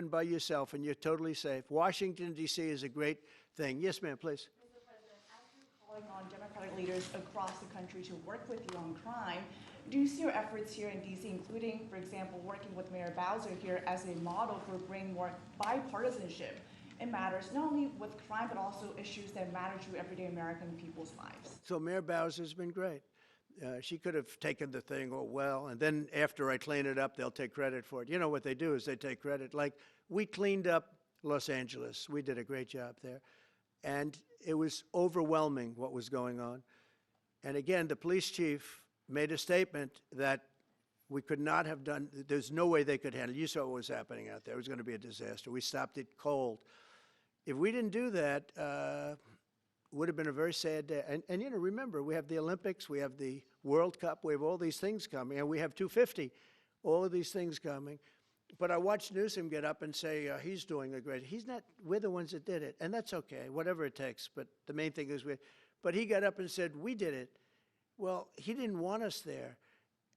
and by yourself, and you're totally safe. Washington, D.C. is a great thing. Yes, ma'am, please. Mr. President, as you're calling on Democratic leaders across the country to work with you on crime, do you see your efforts here in D.C., including, for example, working with Mayor Bowser here as a model for bringing more bipartisanship in matters not only with crime, but also issues that matter to everyday American people's lives? So Mayor Bowser's been great. She could have taken the thing, oh, well, and then after I clean it up, they'll take credit for it. You know what they do is they take credit. Like, we cleaned up Los Angeles. We did a great job there. And it was overwhelming what was going on. And again, the police chief made a statement that we could not have done, there's no way they could handle it. You saw what was happening out there. It was going to be a disaster. We stopped it cold. If we didn't do that, would have been a very sad day. And you know, remember, we have the Olympics, we have the World Cup, we have all these things coming, and we have 250, all of these things coming. But I watched Newsom get up and say he's doing a great, he's not, we're the ones that did it, and that's okay, whatever it takes, but the main thing is but he got up and said, we did it. Well, he didn't want us there,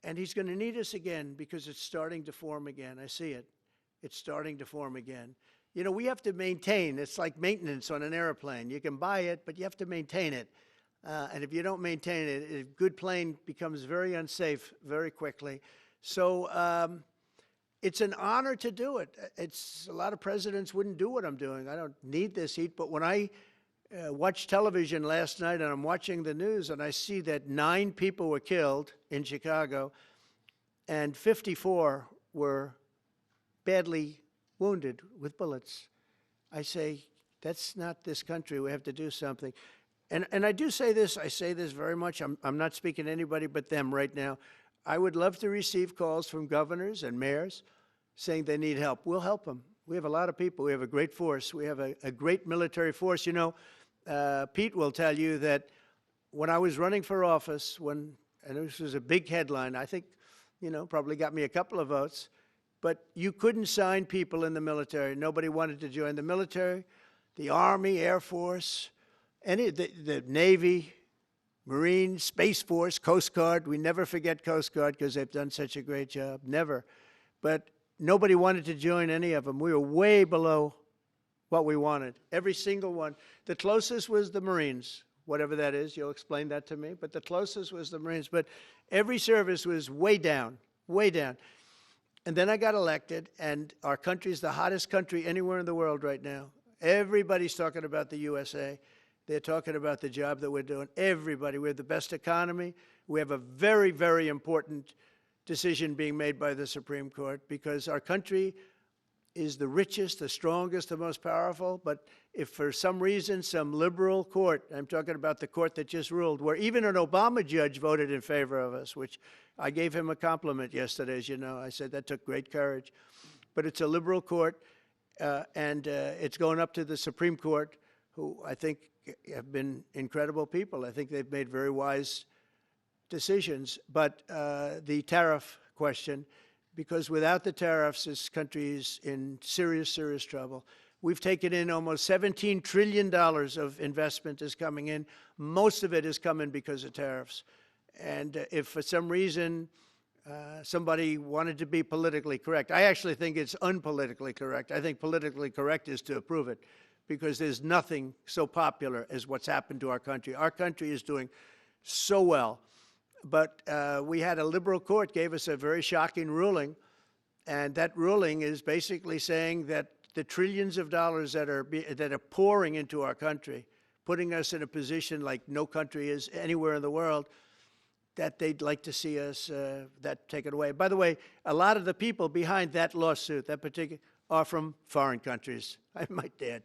and he's going to need us again because it's starting to form again. I see it. It's starting to form again. You know, we have to maintain. It's like maintenance on an airplane. You can buy it, but you have to maintain it. And if you don't maintain it, a good plane becomes very unsafe very quickly. So it's an honor to do it. It's a lot of presidents wouldn't do what I'm doing. I don't need this heat, but when I watched television last night and I'm watching the news and I see that 9 people were killed in Chicago and 54 were badly wounded with bullets, I say, that's not this country. We have to do something. And I do say this, I say this very much. I'm not speaking to anybody but them right now. I would love to receive calls from governors and mayors saying they need help. We'll help them. We have a lot of people. We have a great force. We have a great military force. You know, Pete will tell you that when I was running for office, and this was a big headline, I think, you know, probably got me a couple of votes, but you couldn't sign people in the military. Nobody wanted to join the military, the Army, Air Force, the Navy, Marines, Space Force, Coast Guard. We never forget Coast Guard because they've done such a great job, never. But nobody wanted to join any of them. We were way below what we wanted, every single one. The closest was the Marines, whatever that is. You'll explain that to me. But the closest was the Marines. But every service was way down, way down. And then I got elected, and our country's the hottest country anywhere in the world right now. Everybody's talking about the USA. They're talking about the job that we're doing. Everybody. We have the best economy. We have a very, very important decision being made by the Supreme Court because our country is the richest, the strongest, the most powerful. But if for some reason some liberal court, I'm talking about the court that just ruled, where even an Obama judge voted in favor of us, which I gave him a compliment yesterday, as you know. I said that took great courage. But it's a liberal court, and it's going up to the Supreme Court, who I think have been incredible people. I think they've made very wise decisions. But the tariff question, because without the tariffs, this country is in serious, serious trouble. We've taken in almost $17 trillion of investment is coming in. Most of it is coming because of tariffs. And if for some reason somebody wanted to be politically correct, I actually think it's unpolitically correct. I think politically correct is to approve it because there's nothing so popular as what's happened to our country. Our country is doing so well. But we had a liberal court gave us a very shocking ruling, and that ruling is basically saying that the trillions of dollars that are pouring into our country, putting us in a position like no country is anywhere in the world, that they'd like to see us that taken away. By the way, a lot of the people behind that lawsuit, that particular, are from foreign countries, I might add.